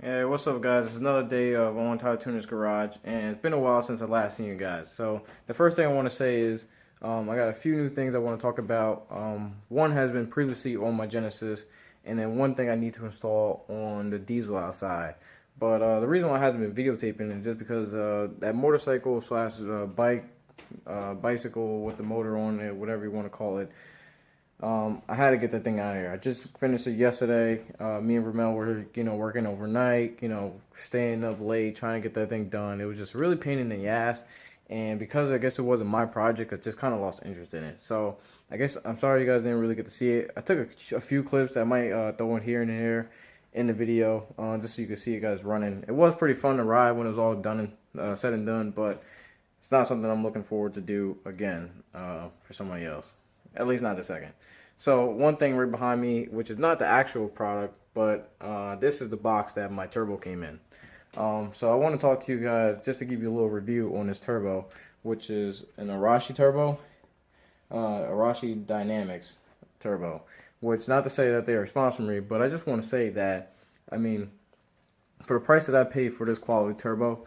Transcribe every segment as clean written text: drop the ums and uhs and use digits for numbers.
Hey, what's up, guys? It's another day of On Todd Tuner's Garage, and it's been a while since I last seen you guys. So the first thing I want to say is I got a few new things I want to talk about. One has been previously on my Genesis, and then one thing I need to install on the diesel outside. But the reason why I haven't been videotaping is just because that motorcycle slash bicycle with the motor on it, whatever you want to call it, I had to get that thing out of here. I just finished it yesterday. Me and Ramel were, working overnight, staying up late, trying to get that thing done. It was just really pain in the ass. And because I guess it wasn't my project, I just kind of lost interest in it. So I guess I'm sorry you guys didn't really get to see it. I took a few clips that I might throw in here and there in the video, just so you could see you guys running. It was pretty fun to ride when it was all done and said and done, but it's not something I'm looking forward to do again for somebody else. At least not the second. So one thing right behind me, which is not the actual product, but this is the box that my turbo came in. So I want to talk to you guys just to give you a little review on this turbo, which is an Arashi turbo, Arashi Dynamics turbo. Which, not to say that they are sponsoring me, but I just want to say that, I mean, for the price that I paid for this quality turbo,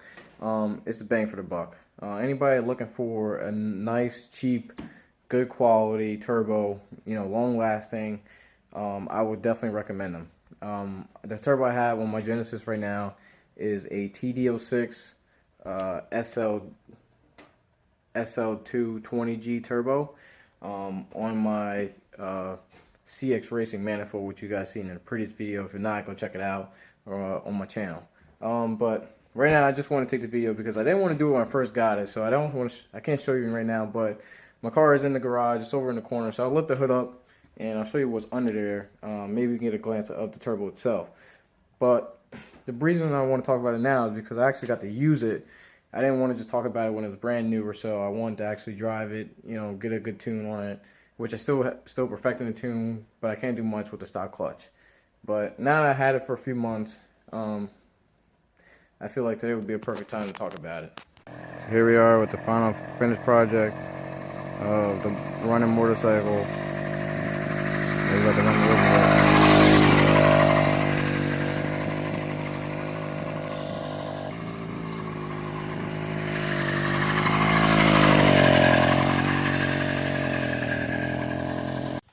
it's the bang for the buck. Anybody looking for a nice, cheap, good quality turbo, long lasting, I would definitely recommend them. The turbo I have on my Genesis right now is a TD06 SL220G turbo on my CX Racing manifold, which you guys seen in a previous video. If you're not, go check it out on my channel. But right now, I just want to take the video because I didn't want to do it when I first got it, so I can't show you right now, but my car is in the garage. It's over in the corner, so I'll lift the hood up and I'll show you what's under there. Maybe you can get a glance of the turbo itself. But the reason I want to talk about it now is because I actually got to use it. I didn't want to just talk about it when it was brand new or so. I wanted to actually drive it, get a good tune on it, which I still perfecting the tune, but I can't do much with the stock clutch. But now that I had it for a few months, I feel like today would be a perfect time to talk about it. Here we are with the final finished project of the running motorcycle. Maybe like the running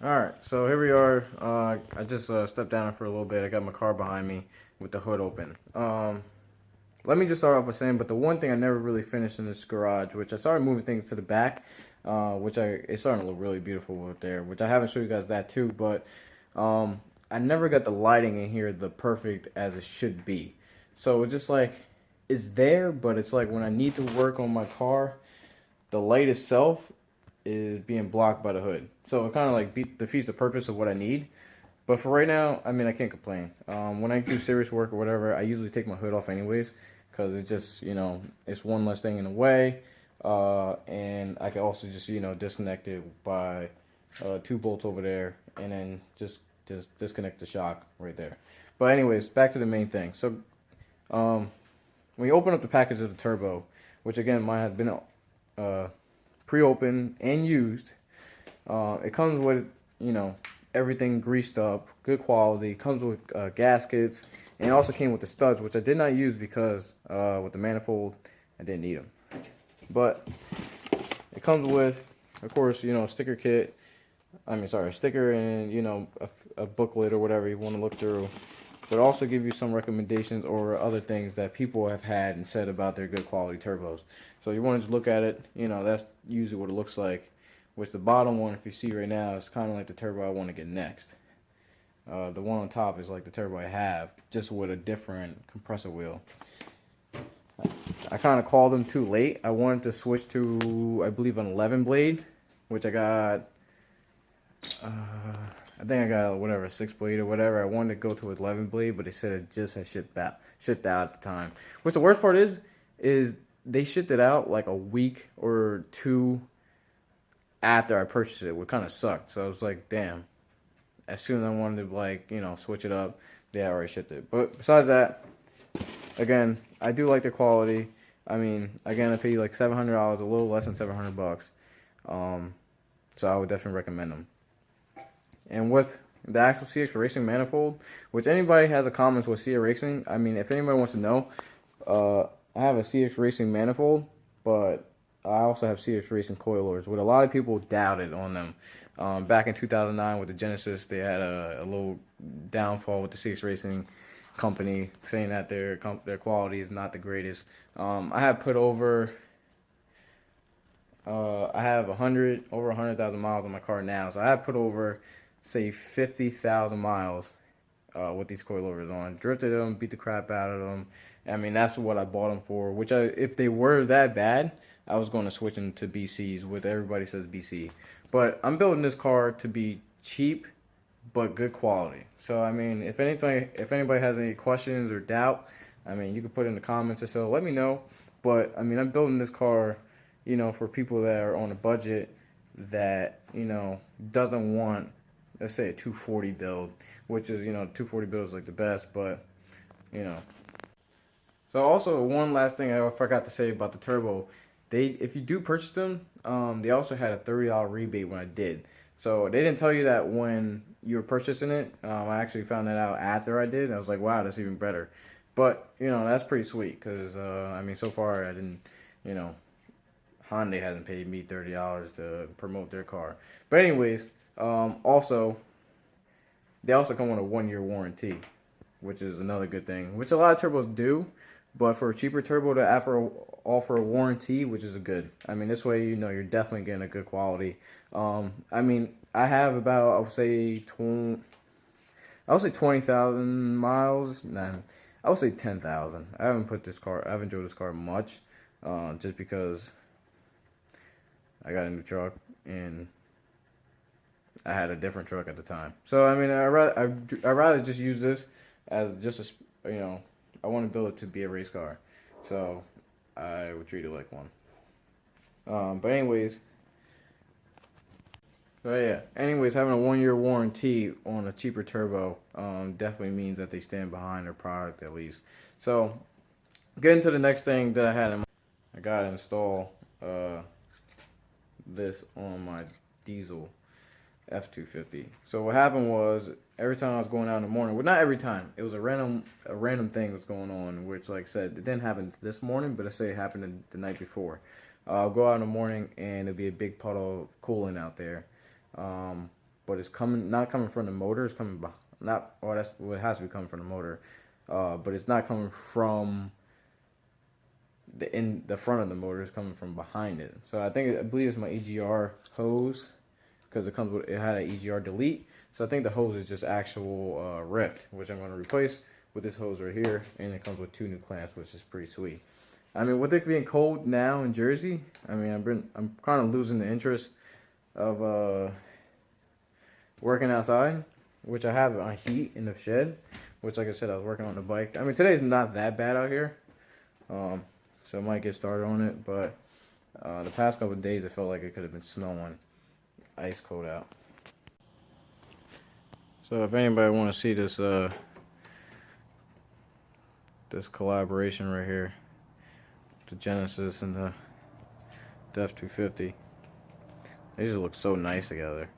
Alright, so here we are. I just stepped down for a little bit. I got my car behind me with the hood open. Let me just start off with saying, but the one thing I never really finished in this garage, which I started moving things to the back, it's starting to look really beautiful out there, which I haven't showed you guys that too, but I never got the lighting in here the perfect as it should be. So it's just like, it's there, but it's like when I need to work on my car, the light itself is being blocked by the hood. So it kind of like defeats the purpose of what I need. But for right now, I mean, I can't complain. When I do serious work or whatever, I usually take my hood off anyways, because it's just, it's one less thing in the way. And I can also just, disconnect it by 2 bolts over there, and then just disconnect the shock right there. But anyways, back to the main thing. So when you open up the package of the turbo, which again, mine has been pre-opened and used, it comes with, everything greased up, good quality. Comes with gaskets, and it also came with the studs, which I did not use because with the manifold, I didn't need them. But it comes with, of course, sticker kit. A sticker and, a booklet or whatever you want to look through. But also give you some recommendations or other things that people have had and said about their good quality turbos. So you want to just look at it, that's usually what it looks like. Which the bottom one, if you see right now, is kind of like the turbo I want to get next. The one on top is like the turbo I have, just with a different compressor wheel. I kind of called them too late. I wanted to switch to, I believe, an 11 blade, which I got, I think I got whatever, 6 blade or whatever. I wanted to go to 11 blade, but they said it just had shipped out at the time. Which the worst part is they shipped it out like a week or two after I purchased it, which kind of sucked. So I was like, damn. As soon as I wanted to, like, switch it up, they already shipped it. But besides that, again, I do like the quality. I mean, again, I paid like $700, a little less than 700 bucks. So I would definitely recommend them. And with the actual CX Racing manifold, which anybody has a comments with CX Racing. I mean, if anybody wants to know, I have a CX Racing manifold, but I also have CX Racing coilovers. What a lot of people doubted on them. Back in 2009 with the Genesis, they had a little downfall with the CX Racing company, saying that their quality is not the greatest. I have put over, I have over 100,000 miles on my car now, so I have put over, say, 50,000 miles with these coilovers on. Drifted them, beat the crap out of them. I mean, that's what I bought them for. Which, if they were that bad, I was going to switch them to BCs. With everybody says BC, but I'm building this car to be cheap but good quality. So I mean, if anybody has any questions or doubt, I mean, you can put it in the comments or so. Let me know. But I mean, I'm building this car, you know, for people that are on a budget that, you know, doesn't want, let's say, a 240 build, which is, you know, 240 build is like the best, but you know. So also, one last thing I forgot to say about the turbo, if you do purchase them, they also had a $30 rebate when I did. So they didn't tell you that when you were purchasing it. I actually found that out after I did. I was like, wow, that's even better. But you know, that's pretty sweet because I mean, so far I didn't, you know, Hyundai hasn't paid me $30 to promote their car. But anyways, also they also come with a 1-year warranty, which is another good thing, which a lot of turbos do. But for a cheaper turbo to offer a warranty, which is a good. I mean, this way, you know, you're definitely getting a good quality. I mean, I have about, I would say 20,000 miles. Nah, I would say 10,000. I haven't drove this car much, just because I got a new truck and I had a different truck at the time. So I mean, I rather just use this as just a, you know, I want to build it to be a race car, so I would treat it like one. But anyways, having a 1-year warranty on a cheaper turbo definitely means that they stand behind their product at least. So, getting to the next thing that I had in mind, I gotta install this on my diesel F250. So what happened was, every time I was going out in the morning, well, not every time, it was a random thing was going on, which, like I said, it didn't happen this morning, but let's say it happened the night before. I'll go out in the morning and it'll be a big puddle of coolant out there, but it's not coming from the motor. It's coming it has to be coming from the motor, but it's not coming from the front of the motor. It's coming from behind it. So I believe it's my EGR hose, because it had an EGR delete. So I think the hose is just actual ripped, which I'm going to replace with this hose right here, and it comes with 2 new clamps, which is pretty sweet. I mean, with it being cold now in Jersey, I mean, I'm kind of losing the interest of working outside, which I have on heat in the shed, which, like I said, I was working on the bike. I mean, today's not that bad out here, so I might get started on it, but the past couple of days it felt like it could have been snowing ice cold out. So if anybody want to see this this collaboration right here, the Genesis and the F250, they just look so nice together.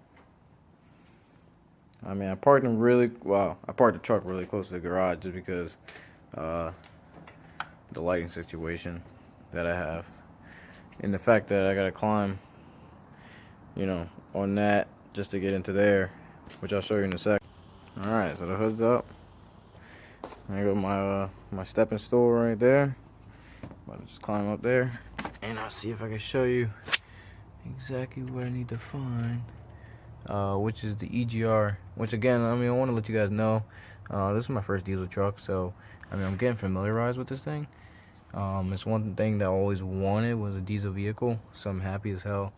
I mean, I parked the truck really close to the garage just because the lighting situation that I have, and the fact that I gotta climb, you know, on that just to get into there, which I'll show you in a sec. Alright, so the hood's up. I got my stepping stool right there. About to just climb up there, and I'll see if I can show you exactly what I need to find, which is the EGR, which, again, I mean, I want to let you guys know, this is my first diesel truck, so I mean, I'm getting familiarized with this thing. It's one thing that I always wanted was a diesel vehicle, so I'm happy as hell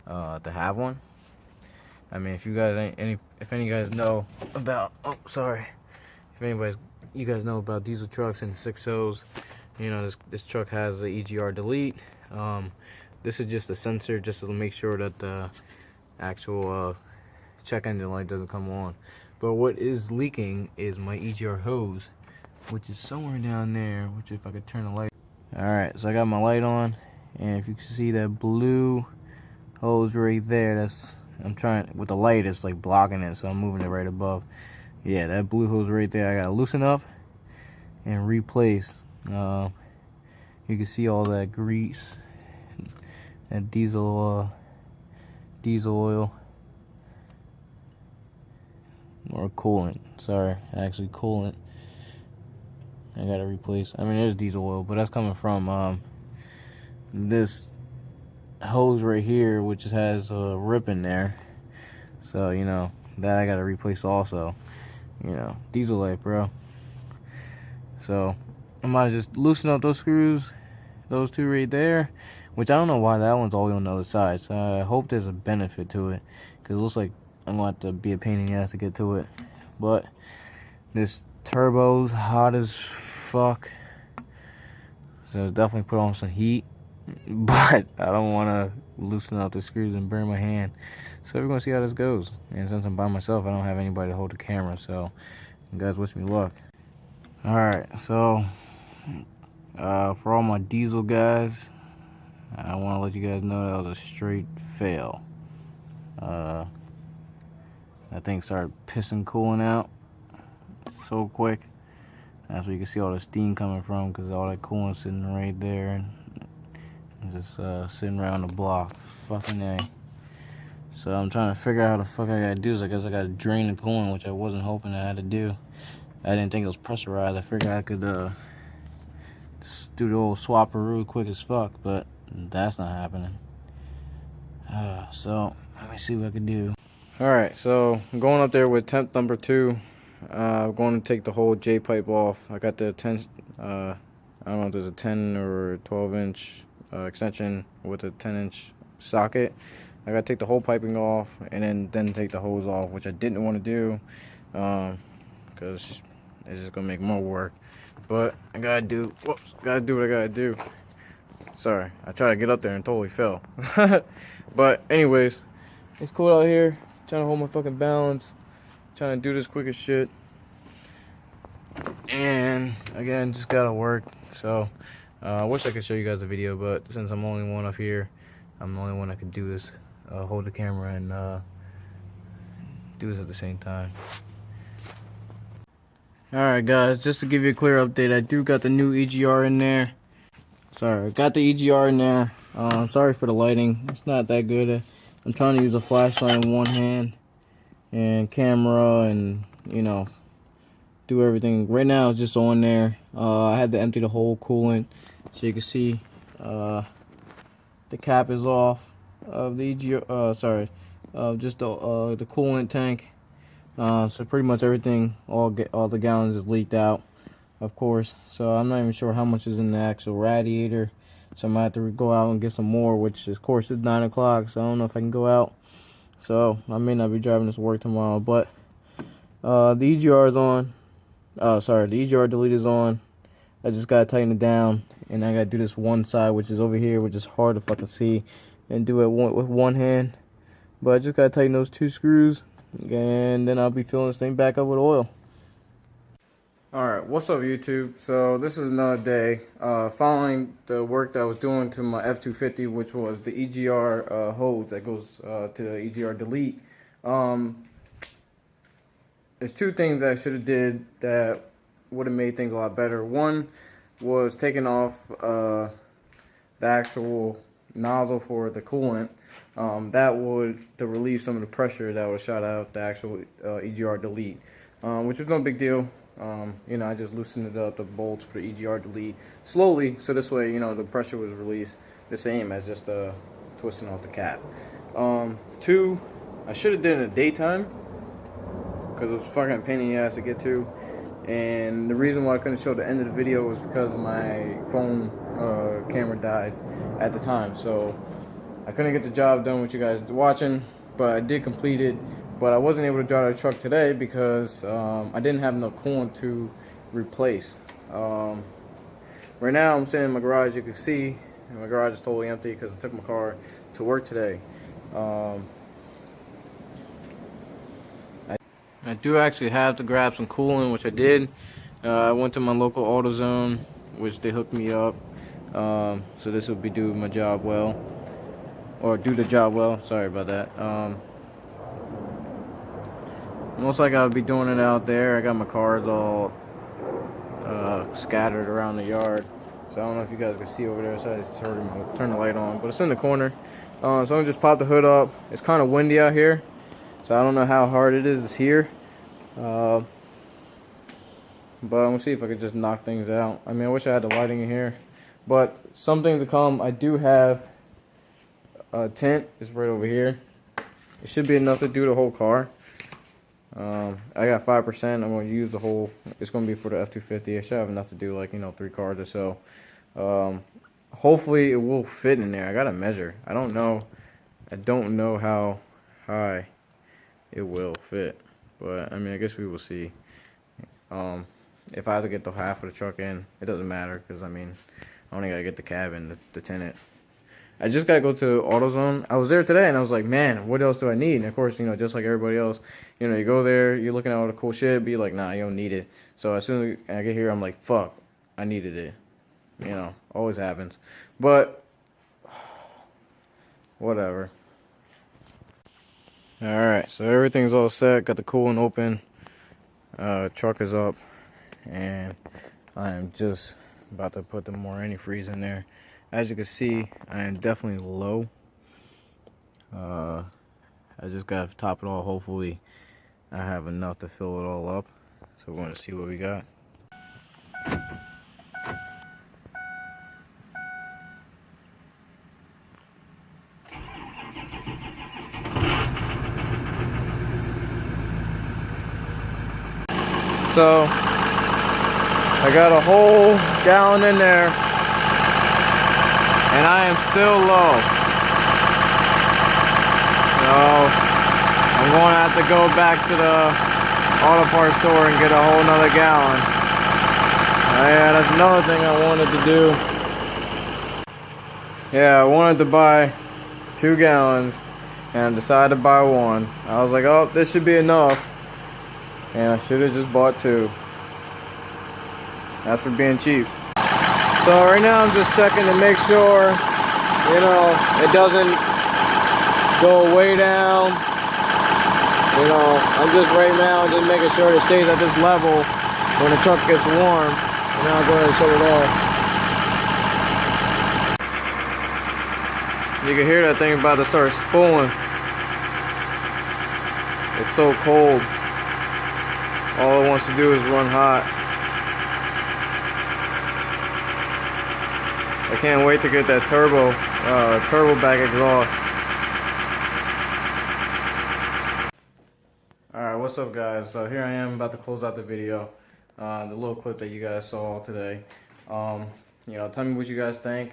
to have one. I mean, if you guys if any guys know about, you guys know about diesel trucks and 6.0s, you know, this truck has the EGR delete. This is just a sensor just to make sure that the actual check engine light doesn't come on. But what is leaking is my EGR hose, which is somewhere down there, which, if I could turn the light. Alright, so I got my light on, and if you can see that blue hose right there, I'm trying, with the light, it's like blocking it, so I'm moving it right above. Yeah, that blue hose right there, I gotta loosen up and replace. You can see all that grease, that diesel oil, or coolant. Sorry, actually coolant. I gotta replace. I mean, there's diesel oil, but that's coming from this hose right here, which has a rip in there. So you know that I gotta replace also. You know, diesel light, bro. So I might just loosen up those screws, those two right there, which I don't know why that one's all on the other side. So I hope there's a benefit to it, because it looks like I'm going to have to be a pain in the ass to get to it. But this turbo's hot as fuck, so it's definitely put on some heat. But I don't want to loosen up the screws and burn my hand. So we're going to see how this goes. And since I'm by myself, I don't have anybody to hold the camera, so you guys wish me luck. Alright, so for all my diesel guys, I want to let you guys know that was a straight fail. That thing started pissing cooling out so quick. That's where you can see all the steam coming from, because all that coolant sitting right there and just sitting around the block. Fucking A. So I'm trying to figure out how the fuck I gotta do this. I guess I gotta drain the coolant, which I wasn't hoping I had to do. I didn't think it was pressurized. I figured I could just do the old swapperoo quick as fuck, but that's not happening. So let me see what I can do. Alright, so I'm going up there with temp number 2. I'm going to take the whole J pipe off. I got the 10, I don't know if there's a 10 or 12 inch extension with a 10-inch socket. I got to take the whole piping off and then take the hose off, which I didn't want to do because it's just gonna make more work. But I gotta do what I gotta do. Sorry, I tried to get up there and totally fell. But anyways, it's cool out here. Trying to hold my fucking balance. Trying to do this quick as shit. And again, just gotta work. So I wish I could show you guys the video, but since I'm the only one up here, I'm the only one that can do this. Hold the camera and do this at the same time. Alright guys, just to give you a clear update, I do got the new EGR in there. Sorry, I got the EGR in there. Sorry for the lighting, it's not that good. I'm trying to use a flashlight in one hand and camera and, you know, do everything. Right now it's just on there. I had to empty the whole coolant, so you can see the cap is off of the EGR, just the coolant tank. So pretty much everything, all the gallons is leaked out, of course. So I'm not even sure how much is in the actual radiator. So I might have to go out and get some more, which of course is 9 o'clock. So I don't know if I can go out. So I may not be driving this to work tomorrow. But the EGR is on. The EGR delete is on. I just gotta tighten it down, and I gotta do this one side, which is over here, which is hard to fucking see, and do it with one hand. But I just gotta tighten those 2 screws. And then I'll be filling this thing back up with oil. Alright, what's up YouTube? So this is another day. Following the work that I was doing to my F250, which was the EGR hose that goes to the EGR delete. There's 2 things I should have did that would have made things a lot better. One was taking off the actual nozzle for the coolant. That would to relieve some of the pressure that was shot out the actual EGR delete, which was no big deal. You know, I just loosened it up, the bolts for the EGR delete slowly, so this way, you know, the pressure was released the same as just twisting off the cap. 2, I should have done it in the daytime because it was fucking pain in the ass to get to, and the reason why I couldn't show the end of the video was because my phone camera died at the time, so I couldn't get the job done with you guys watching, but I did complete it. But I wasn't able to drive the truck today because I didn't have enough coolant to replace. Right now I'm sitting in my garage, you can see, and my garage is totally empty because I took my car to work today. I do actually have to grab some coolant, which I did. I went to my local AutoZone, which they hooked me up. So this will be doing my job well. Or do the job well, sorry about that. Most like I'll be doing it out there. I got my cars all scattered around the yard. So I don't know if you guys can see over there. So I just turn the light on, but it's in the corner. So I'm gonna just pop the hood up. It's kind of windy out here, so I don't know how hard it is here. But I'm gonna see if I could just knock things out. I mean, I wish I had the lighting in here, but some things to come. I do have a tent. It's right over here. It should be enough to do the whole car. I got 5%. I'm going to use the whole. It's going to be for the F-250. I should have enough to do, like, 3 cars or so. Hopefully it will fit in there. I got to measure. I don't know how high it will fit, but I mean, I guess we will see. If I have to get the half of the truck in, it doesn't matter, because I mean, I only got to get the cabin, the tenant. I just gotta go to AutoZone. I was there today and I was like, man, what else do I need? And of course, just like everybody else, you go there, you're looking at all the cool shit, be like, nah, you don't need it. So as soon as I get here, I'm like, fuck, I needed it. Always happens. But whatever. Alright, so everything's all set. Got the coolant open. Truck is up. And I am just about to put the more antifreeze in there. As you can see, I am definitely low. I just gotta top it all. Hopefully I have enough to fill it all up. So we're gonna see what we got. So I got a whole gallon in there, and I am still low. So I'm going to have to go back to the auto parts store and get a whole nother gallon. Yeah, that's another thing I wanted to do. Yeah, I wanted to buy 2 gallons, and I decided to buy 1. I was like, oh, this should be enough. And I should have just bought 2. That's for being cheap. So right now I'm just checking to make sure, it doesn't go way down. I'm just right now just making sure it stays at this level when the truck gets warm. And then I'll go ahead and shut it off. You can hear that thing about to start spooling. It's so cold. All it wants to do is run hot. I can't wait to get that turbo back exhaust. Alright, what's up guys? So here I am about to close out the video. The little clip that you guys saw today. Tell me what you guys think.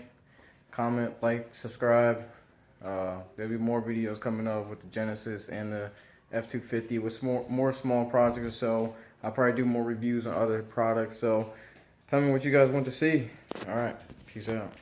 Comment, like, subscribe. There'll be more videos coming up with the Genesis and the F-250 with more small projects, so I'll probably do more reviews on other products. So tell me what you guys want to see. All right, peace out.